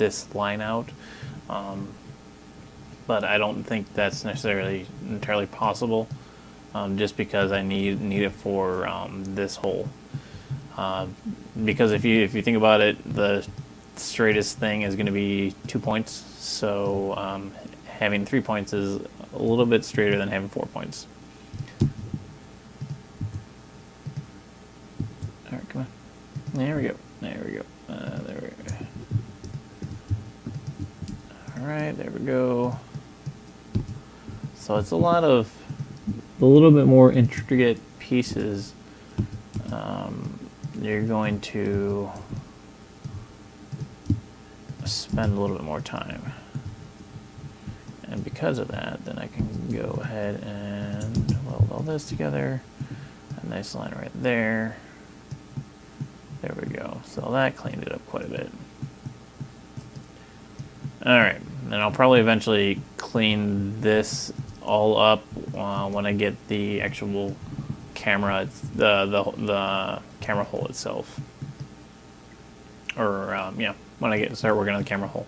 this line out. But I don't think that's necessarily entirely possible, just because I need it for this hole. Because if you think about it, the straightest thing is going to be 2 points. So having 3 points is a little bit straighter than having 4 points. All right, come on. There we go. There we go. There we go. All right, there we go. So it's a little bit more intricate pieces. You're going to spend a little bit more time. And because of that, then I can go ahead and weld all this together. A nice line right there. There we go. So that cleaned it up quite a bit. Alright, and I'll probably eventually clean this all up when I get the actual camera, the camera hole itself. Or, yeah, when I start working on the camera hole.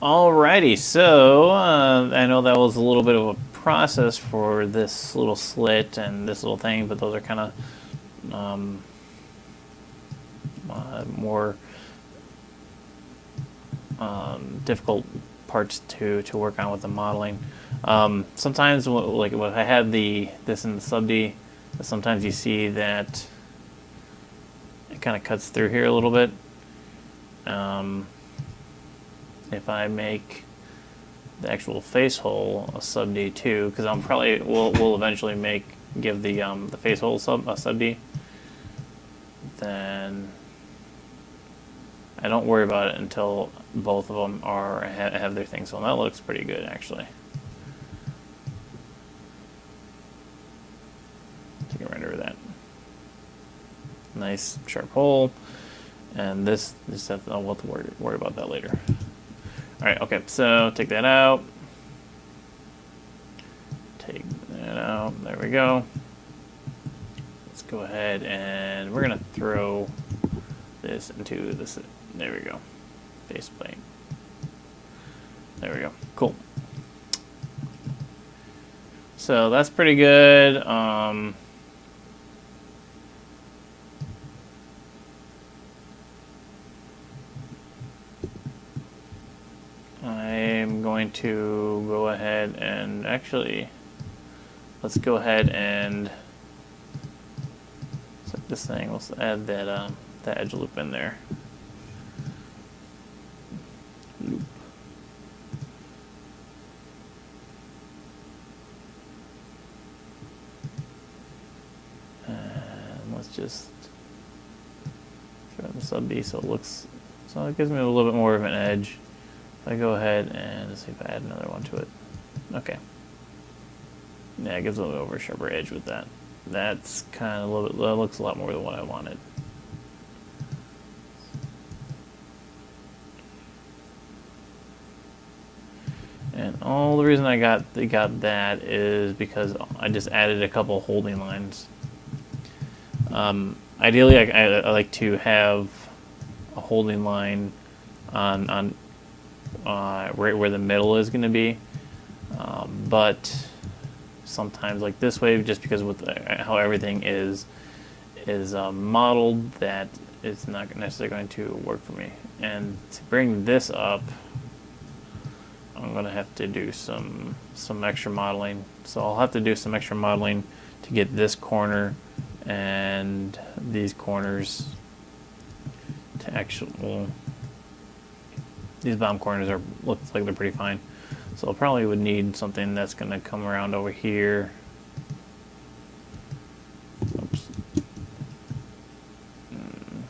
Alrighty, so I know that was a little bit of a process for this little slit and this little thing, but those are kind of more difficult parts to work on with the modeling. Sometimes, like when I had this in the sub-D, sometimes you see that it kind of cuts through here a little bit. If I make the actual face hole a sub-D too, because I'm probably will eventually give the face hole a sub-D, then I don't worry about it until both of them have their thing. So that looks pretty good actually. Take a render of that. Nice sharp hole, and I'll have to worry about that later. All right, okay, so take that out. Take that out. There we go. Let's go ahead and we're gonna throw this into this. There we go. Faceplate. There we go. Cool. So that's pretty good. I'm going to go ahead and actually, let's go ahead and set this thing. Let's add that edge loop in there. Loop. And let's just throw in the sub-D so it gives me a little bit more of an edge. If I go ahead and see if I add another one to it. Okay. Yeah, it gives a little bit over a sharper edge with that. That's kind of a little bit, that looks a lot more than what I wanted. And all the reason I got that is because I just added a couple holding lines. Ideally, I like to have a holding line on right where the middle is going to be, but sometimes like this way, just because with how everything is modeled, that it's not necessarily going to work for me. And to bring this up, I'm going to have to do some extra modeling. So I'll have to do some extra modeling to get this corner and these corners to actual. These bottom corners looks like they're pretty fine. So I probably would need something that's going to come around over here. Oops.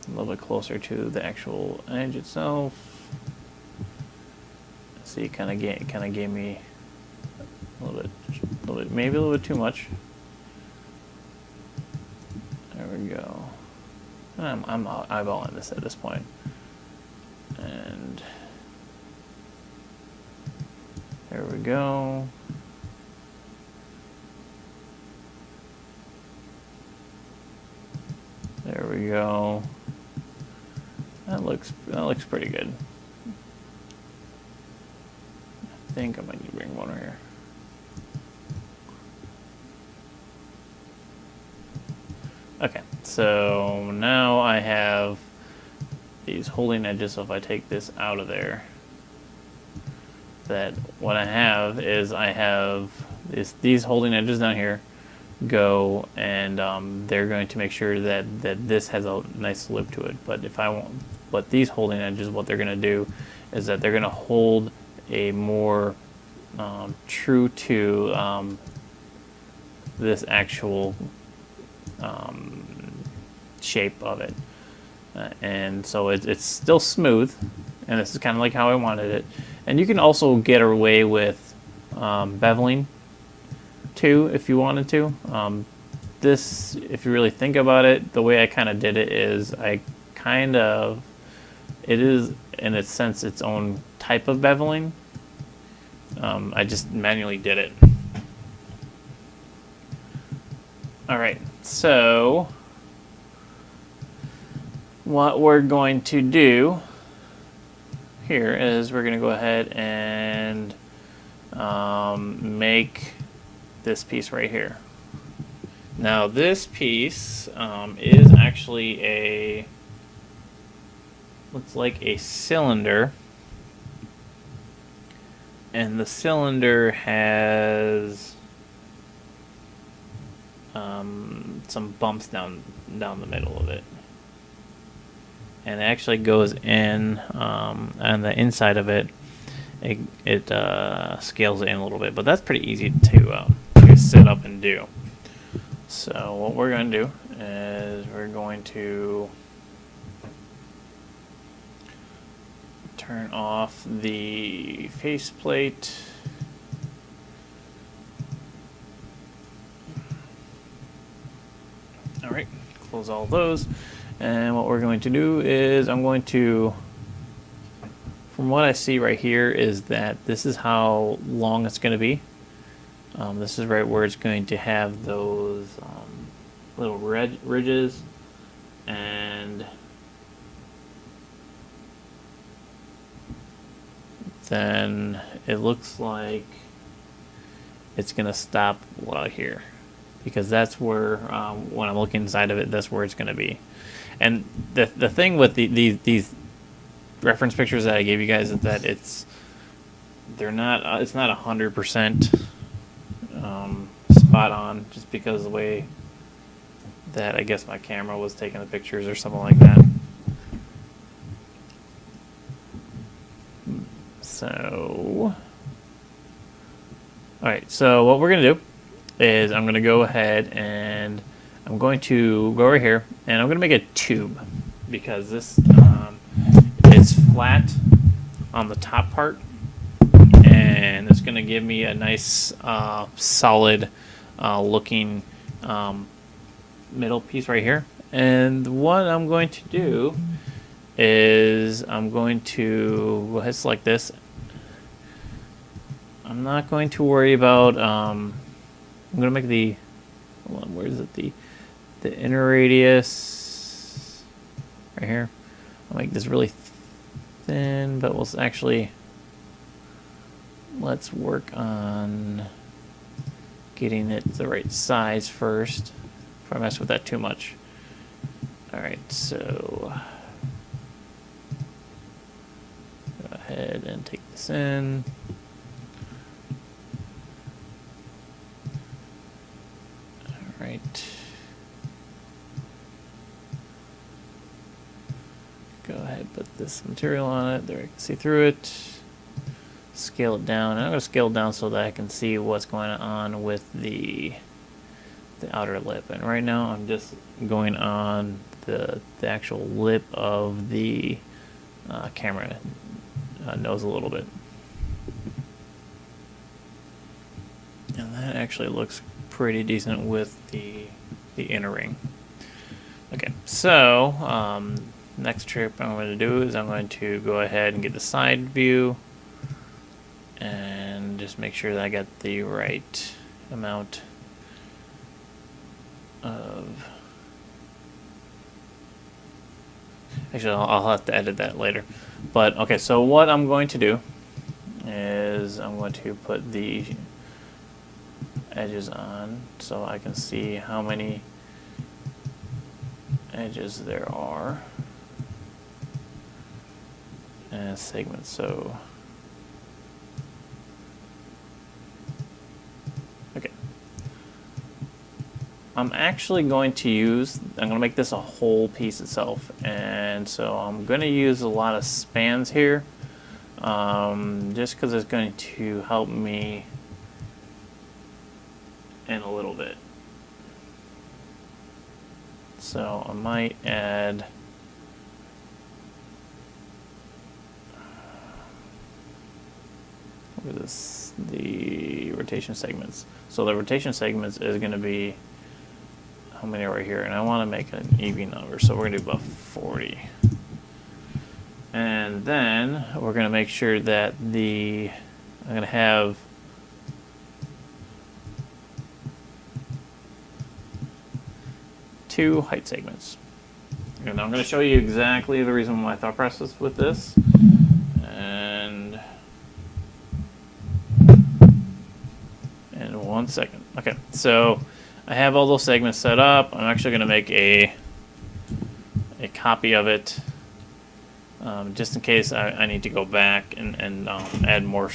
A little bit closer to the actual edge itself. See, kind of gave me a little bit, maybe a little bit too much. There we go. I'm eyeballing this at this point. And there we go. There we go. That looks pretty good. think I might need to bring one here. Okay, so now I have these holding edges, so if I take this out of there, that what I have is these holding edges down here go, and they're going to make sure that this has a nice lip to it. But if I want, but these holding edges, what they're going to do is that they're going to hold a more true to this actual shape of it, and so it's still smooth, and this is kind of like how I wanted it. And you can also get away with beveling too if you wanted to. This, if you really think about it, the way I kind of did it is it is in a sense its own type of beveling. I just manually did it. All right, so what we're going to do here is we're going to go ahead and make this piece right here. Now this piece is actually looks like a cylinder, and the cylinder has some bumps down the middle of it, and it actually goes in on the inside of it. It scales in a little bit, but that's pretty easy to set up and do. So what we're going to do is we're going to turn off the faceplate. All right, close all those. And what we're going to do is I'm going to, from what I see right here, is that this is how long it's going to be. This is right where it's going to have those little ridges, and then it looks like it's going to stop right here, because that's where, when I'm looking inside of it, that's where it's going to be. And the thing with these reference pictures that I gave you guys is that it's not 100% spot on, just because of the way that I guess my camera was taking the pictures or something like that. So, alright, so what we're going to do is I'm going to go ahead and I'm going to go right here, and I'm going to make a tube, because this it's flat on the top part, and it's going to give me a nice solid looking middle piece right here. And what I'm going to do is I'm going to go ahead and select this. I'm not going to worry about I'm going to make the, hold on, where is it, the inner radius right here. I'll make this really thin, but we'll actually, let's work on getting it the right size first before I mess with that too much. Alright, so go ahead and take this in. Alright. Go ahead, put this material on it. There, I can see through it. Scale it down. And I'm going to scale it down so that I can see what's going on with the outer lip. And right now I'm just going on the actual lip of the camera nose a little bit. And that actually looks pretty decent with the inner ring. Okay, so next trick I'm going to do is I'm going to go ahead and get the side view and just make sure that I got the right amount of, actually I'll have to edit that later. But okay, so what I'm going to do is is I'm going to put the edges on so I can see how many edges there are and segments. So okay, I'm actually going to make this a whole piece itself, and so I'm going to use a lot of spans here, just because it's going to help me in a little bit. So I might add what is this? The rotation segments. So the rotation segments is going to be how many are right here, and I want to make an even number, so we're going to do about 40. And then we're going to make sure that I'm going to have two height segments. And I'm going to show you exactly the reason my thought process with this. And in 1 second. Okay, so I have all those segments set up. I'm actually going to make a copy of it, just in case I need to go back and add more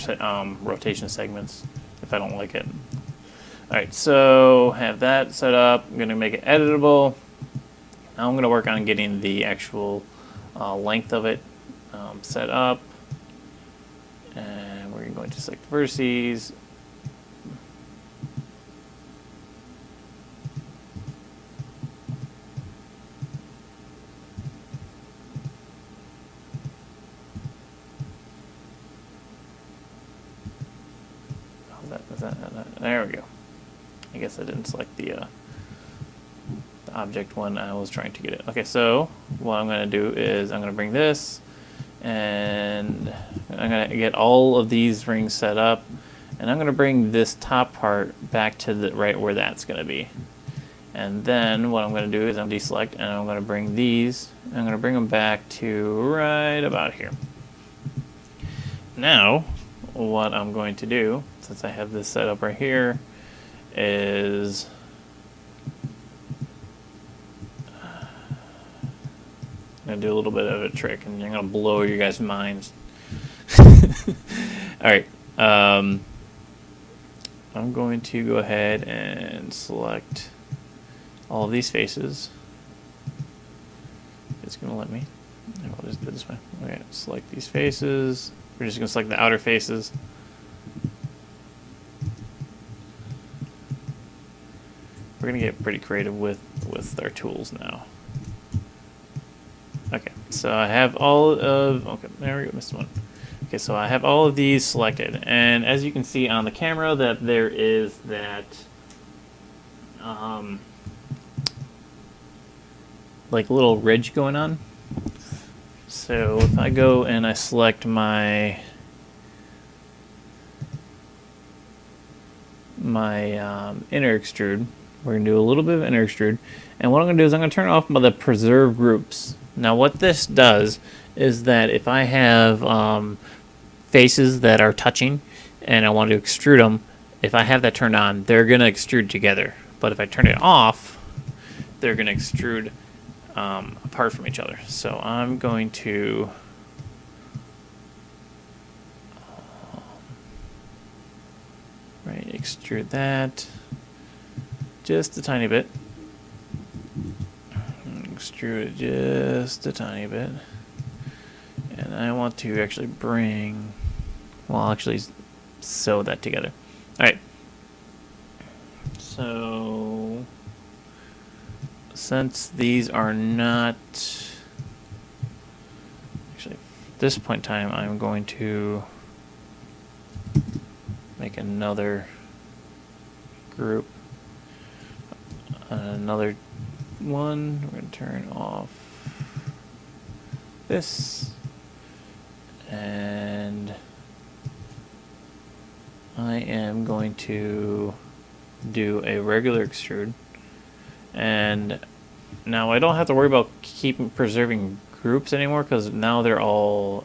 rotation segments if I don't like it. Alright, so have that set up. I'm going to make it editable. Now I'm going to work on getting the actual length of it set up. And we're going to select vertices. There we go. I guess I didn't select the object when I was trying to get it. Okay, so what I'm going to do is I'm going to bring this, and I'm going to get all of these rings set up, and I'm going to bring this top part back to the right where that's going to be. And then what I'm going to do is I'm deselect, and I'm going to bring these, and I'm going to bring them back to right about here. Now, what I'm going to do, since I have this set up right here, is I'm going to do a little bit of a trick, and I'm going to blow your guys' minds. Alright, I'm going to go ahead and select all of these faces. It's going to let me. And we'll just do it this way. Okay, select these faces. We're just going to select the outer faces. We're going to get pretty creative with our tools now. Okay, so I have all of... Okay, there we go, missed one. Okay, so I have all of these selected. And as you can see on the camera, that there is that... like a little ridge going on. So if I go and I select my inner extrude, we're going to do a little bit of inner extrude, and what I'm going to do is I'm going to turn off the preserve groups. Now what this does is that if I have faces that are touching and I want to extrude them, if I have that turned on, they're going to extrude together. But if I turn it off, they're going to extrude apart from each other. So I'm going to extrude that just a tiny bit. Extrude it just a tiny bit. And I want to actually bring, well, I'll actually sew that together. Alright. So since these are not, actually at this point in time, I'm going to make another group, another one. We're going to turn off this, and I am going to do a regular extrude. And now I don't have to worry about preserving groups anymore, because now they're all